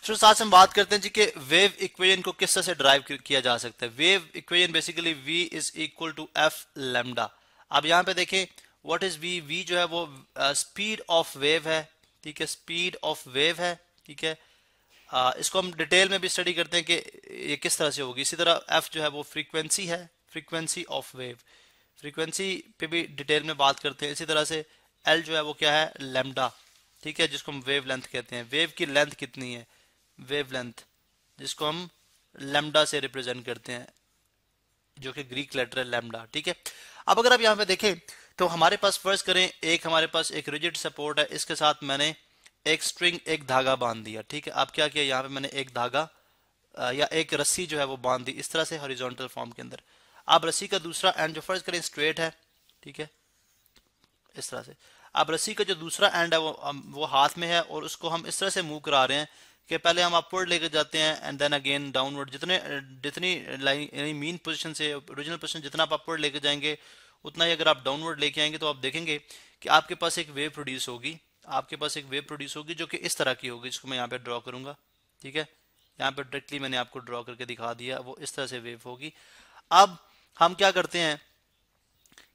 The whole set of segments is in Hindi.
तो साथ में बात करते हैं जी कि वेव इक्वेशन को किस तरह से ड्राइव किया जा सकता है। Wave equation basically v is equal to F lambda. अब यहाँ पे देखें व्हाट इज v। v जो है वो स्पीड ऑफ वेव है, ठीक है, स्पीड ऑफ वेव है, ठीक है। इसको हम डिटेल में भी स्टडी करते हैं कि ये किस तरह से होगी। इसी तरह f जो है वो फ्रीक्वेंसी है, फ्रीक्वेंसी ऑफ वेव, फ्रीक्वेंसी पे भी डिटेल में बात करते हैं। इसी तरह से l जो है वो क्या है, लैम्डा, ठीक है, जिसको हम वेव लेंथ कहते हैं। वेव की लेंथ कितनी है, वेव लेंथ, जिसको हम लैम्डा से रिप्रेजेंट करते हैं, जो कि ग्रीक लेटर है लैम्डा, ठीक है। अब अगर आप यहाँ पे देखें तो हमारे पास फर्ज करें एक हमारे पास एक रिजिड सपोर्ट है, इसके साथ मैंने एक स्ट्रिंग, एक धागा बांध दिया, ठीक है। अब क्या किया, यहाँ पे मैंने एक धागा या एक रस्सी जो है वो बांध दी इस तरह से हॉरिजॉन्टल फॉर्म के अंदर। अब रस्सी का दूसरा एंड जो फर्ज करें स्ट्रेट है, ठीक है, इस तरह से। अब रस्सी का जो दूसरा एंड है वो हाथ में है और उसको हम इस तरह से मूव करा रहे हैं कि पहले हम अपवर्ड लेकर जाते हैं एंड देन अगेन डाउनवर्ड। जितनी लाइन यानी मीन पोजीशन से ओरिजिनल पोजीशन जितना आप अपवर्ड लेकर जाएंगे उतना ही अगर आप डाउनवर्ड लेके आएंगे तो आप देखेंगे कि आपके पास एक वेव प्रोड्यूस होगी, आपके पास एक वेव प्रोड्यूस होगी जो कि इस तरह की होगी, जिसको मैं यहाँ पे ड्रॉ करूंगा, ठीक है। यहाँ पे डायरेक्टली मैंने आपको ड्रॉ करके दिखा दिया, वो इस तरह से वेव होगी। अब हम क्या करते हैं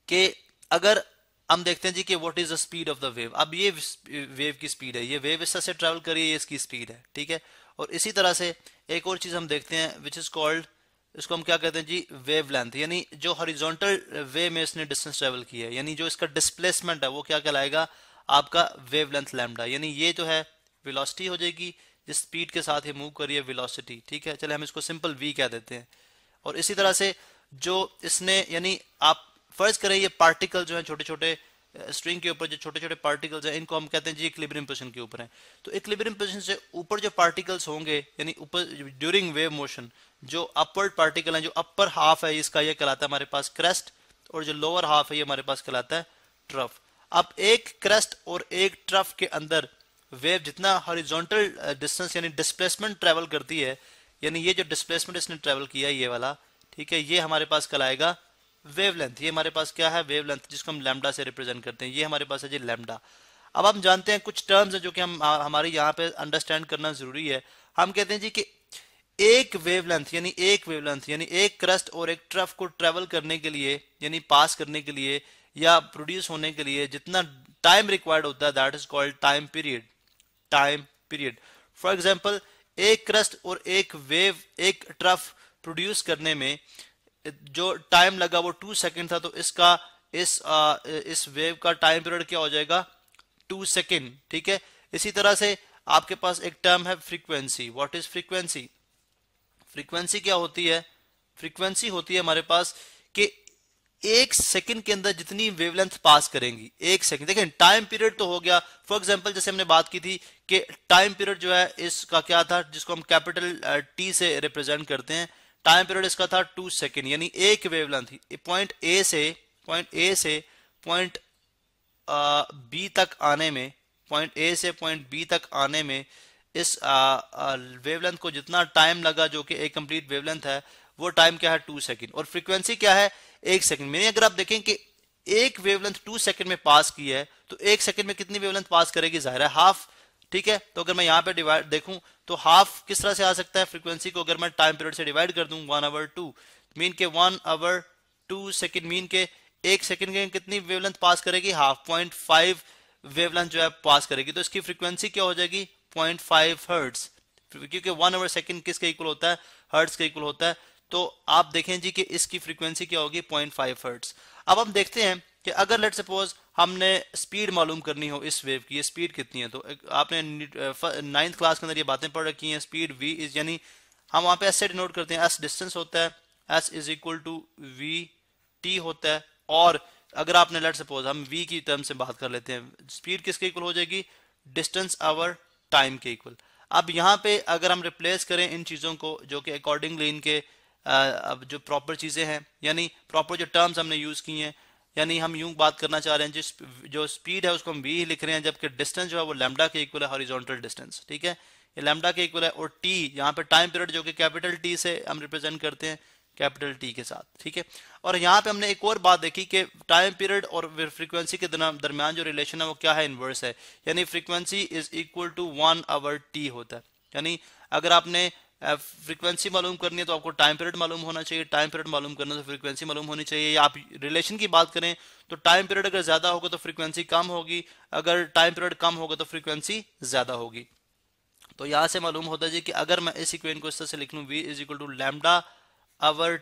कि अगर हम देखते हैं जी कि what is the speed of the wave. अब ये वेव की स्पीड है, ये वेव इस तरह से ट्रेवल कर रही है, ये इसकी स्पीड है, ठीक है। और इसी तरह से एक और चीज हम देखते हैं विच इज कॉल्ड, इसको हम क्या कहते हैं जी, वेव लेंथ, यानी जो हॉरिजॉन्टल वे में इसने डिस्टेंस ट्रेवल किया है, यानी जो इसका डिस्प्लेसमेंट है वो क्या कहलाएगा, आपका वेव लेंथ लैम्डा। यानी ये जो है वेलोसिटी हो जाएगी जिस स्पीड के साथ ये मूव कर रही है, वेलोसिटी, ठीक है। चले हम इसको सिंपल v कह देते हैं। और इसी तरह से जो इसने, यानी आप फर्ज करें ये पार्टिकल जो है छोटे छोटे स्ट्रिंग के ऊपर जो छोटे छोटे पार्टिकल्स हैं इनको हम कहते हैं जी इक्विलिब्रियम पोजीशन के ऊपर हैं। तो इक्विलिब्रियम पोजीशन से ऊपर जो पार्टिकल्स होंगे यानी ऊपर ड्यूरिंग वेव मोशन जो अपवर्ड पार्टिकल हैं, जो अपर हाफ है इसका ये कहलाता है हमारे पास क्रेस्ट, और जो लोअर हाफ है ये हमारे पास कहलाता है ट्रफ। अब एक क्रेस्ट और एक ट्रफ के अंदर वेव जितना हॉरिजॉन्टल डिस्टेंस यानी डिस्प्लेसमेंट ट्रेवल करती है, यानी ये जो डिस्प्लेसमेंट इसने ट्रेवल किया है ये वाला, ठीक है, ये हमारे पास कहलाएगा वेवलेंथ। ये हमारे पास क्या है, वेवलेंथ, जिसको हम लैम्डा से रिप्रेजेंट करते हैं, ये हमारे पास है जी लैम्डा। अब हम जानते हैं कुछ टर्म्स है जो कि हम हमारे यहाँ पे अंडरस्टैंड करना जरूरी है। हम कहते हैं जी कि एक वेवलेंथ यानी एक क्रस्ट और एक ट्रफ को ट्रेवल करने के लिए यानी पास करने के लिए या प्रोड्यूस होने के लिए जितना टाइम रिक्वायर्ड होता है that is called time period, time period. For example एक क्रस्ट और एक वेव, एक ट्रफ प्रोड्यूस करने में जो टाइम लगा वो 2 सेकंड था, तो इसका इस वेव का टाइम पीरियड क्या हो जाएगा, 2 सेकंड, ठीक है। इसी तरह से आपके पास एक टर्म है frequency. What is frequency, frequency क्या होती है, फ्रीक्वेंसी होती है हमारे पास कि एक सेकंड के अंदर जितनी वेवलेंथ पास करेंगी, एक सेकंड, देखें टाइम पीरियड तो हो गया। फॉर एग्जांपल जैसे हमने बात की थी कि टाइम पीरियड जो है इसका क्या था, जिसको हम कैपिटल टी से रिप्रेजेंट करते हैं, टाइम पीरियड इसका था 2 सेकंड, यानी एक वेवलेंथ पॉइंट ए से पॉइंट बी तक आने में, पॉइंट ए से पॉइंट बी तक आने में इस वेवलेंथ को जितना टाइम लगा जो कि एक कंप्लीट वेवलेंथ है वो टाइम क्या है 2 सेकंड, और फ्रीक्वेंसी क्या है 1 सेकंड में। अगर आप देखें कि एक वेवलेंथ 2 सेकंड में पास की है तो 1 सेकंड में कितनी वेवलेंथ पास करेगी, जाहिर है हाफ, ठीक है। तो अगर मैं यहाँ पे डिवाइड देखूं तो हाफ किस तरह से आ सकता है, फ्रीक्वेंसी को अगर मैं टाइम पीरियड से डिवाइड कर दूं 1 आवर 2 मीन के 1 आवर 2 सेकंड मीन के 1 सेकंड के कितनी वेवलेंथ पास करेगी, हाफ, 0.5 वेवलेंथ जो है पास करेगी। तो इसकी फ्रीक्वेंसी क्या हो जाएगी 0.5 हर्ट्ज, क्योंकि 1 आवर सेकंड किसके इक्वल होता है, हर्ट्ज के इक्वल होता है। तो आप देखें जी कि इसकी फ्रीक्वेंसी क्या होगी 0.5 हर्ट्ज। अब हम देखते हैं कि अगर लेट सपोज हमने स्पीड मालूम करनी हो इस वेव की, ये स्पीड कितनी है, तो आपने 9th क्लास के अंदर ये बातें पढ़ रखी हैं। स्पीड v इज, यानी हम वहां पे एस से डिनोट करते हैं, एस डिस्टेंस होता है, S is equal to V T होता है। और अगर आपने लेट सपोज हम v की टर्म से बात कर लेते हैं, स्पीड किसके इक्वल हो जाएगी, डिस्टेंस आवर टाइम के इक्वल। अब यहाँ पे अगर हम रिप्लेस करें इन चीज़ों को जो कि अकॉर्डिंगली इनके अब जो प्रॉपर चीज़ें हैं यानी प्रॉपर जो टर्म्स हमने यूज़ की हैं, यानी हम यूं बात करना चाह रहे हैं जिस जो स्पीड है उसको हम v लिख रहे हैं, जबकि डिस्टेंस जो है वो लैम्डा के इक्वल है, हॉरिजॉन्टल डिस्टेंस, ठीक है, ये लैम्डा के इक्वल है। और t यहाँ पे टाइम पीरियड जो कि कैपिटल टी से हम रिप्रेजेंट करते हैं, कैपिटल टी के साथ, ठीक है। और यहाँ पे हमने एक और बात देखी कि टाइम पीरियड और फ्रीक्वेंसी के दरमियान जो रिलेशन है वो क्या है, इनवर्स है, यानी frequency is equal to 1 over t होता है। यानी अगर आपने फ्रीक्वेंसी मालूम करनी है तो आपको टाइम पीरियड मालूम होना चाहिए, टाइम पीरियड मालूम करना तो फ्रीक्वेंसी मालूम होनी चाहिए। या आप रिलेशन की बात करें तो टाइम पीरियड अगर ज्यादा होगा तो फ्रीक्वेंसी कम होगी, अगर टाइम पीरियड कम होगा तो फ्रीक्वेंसी ज्यादा होगी। तो यहां से मालूम होता है जी कि अगर मैं इस इक्वेशन को इस तरह से लिख लूं, v is equal to lambda over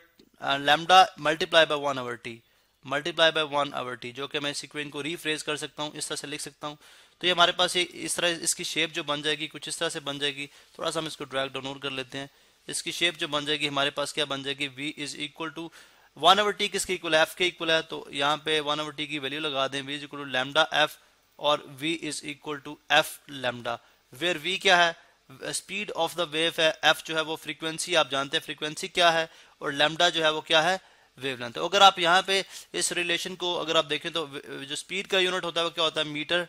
lambda multiply by 1 over T, multiply by 1 over T, जो कि मैं इस इक्वेशन को रीफ्रेज कर सकता हूं, इस तरह से लिख सकता हूं। तो ये हमारे पास ये इस तरह इसकी शेप जो बन जाएगी कुछ इस तरह से बन जाएगी। थोड़ा सा हम इसको ड्रैग डाउन कर लेते हैं। इसकी शेप जो बन जाएगी हमारे पास क्या बन जाएगी, v is equal to 1 over T किसके इक्वल है, f के इक्वल है। तो यहाँ पे 1 ओवर टी की वैल्यू लगा दें, v is equal to lambda f और v is equal to f lambda, where v क्या है, स्पीड ऑफ द वेव है, f जो है वो फ्रीक्वेंसी, आप जानते हैं फ्रीक्वेंसी क्या है, और लैम्डा जो है वो क्या है, वेवलेंथ। तो अगर आप यहाँ पे इस रिलेशन को अगर आप देखें तो जो स्पीड का यूनिट होता है वो क्या होता है, मीटर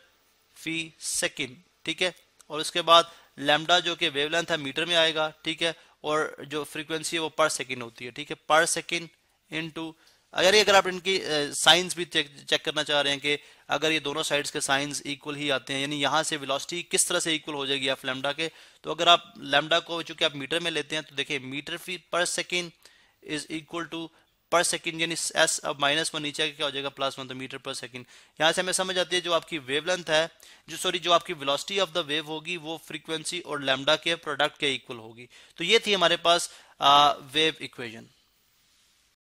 फी सेकेंड, ठीक है। और उसके बाद लैम्डा जो कि वेवलेंथ है मीटर में आएगा, ठीक है। और जो फ्रीक्वेंसी है वो पर सेकेंड होती है, ठीक है, पर सेकेंड इनटू, अगर आप इनकी साइंस भी चेक करना चाह रहे हैं कि अगर ये दोनों साइड्स के साइंस इक्वल ही आते हैं, यानी यहाँ से वेलोसिटी किस तरह से इक्वल हो जाएगी एफ लैम्डा के, तो अगर आप लैम्डा को चूंकि आप मीटर में लेते हैं तो देखिए मीटर फीट पर सेकेंड इज इक्वल टू पर सेकंड, यानी एस अब -1 नीचे क्या हो जाएगा +1, तो मीटर पर सेकंड। यहाँ से हमें समझ आती है जो आपकी वेवलेंथ है, जो आपकी वेलोसिटी ऑफ द वेव होगी वो फ्रीक्वेंसी और लैम्डा के प्रोडक्ट के इक्वल होगी। तो ये थी हमारे पास वेव इक्वेशन।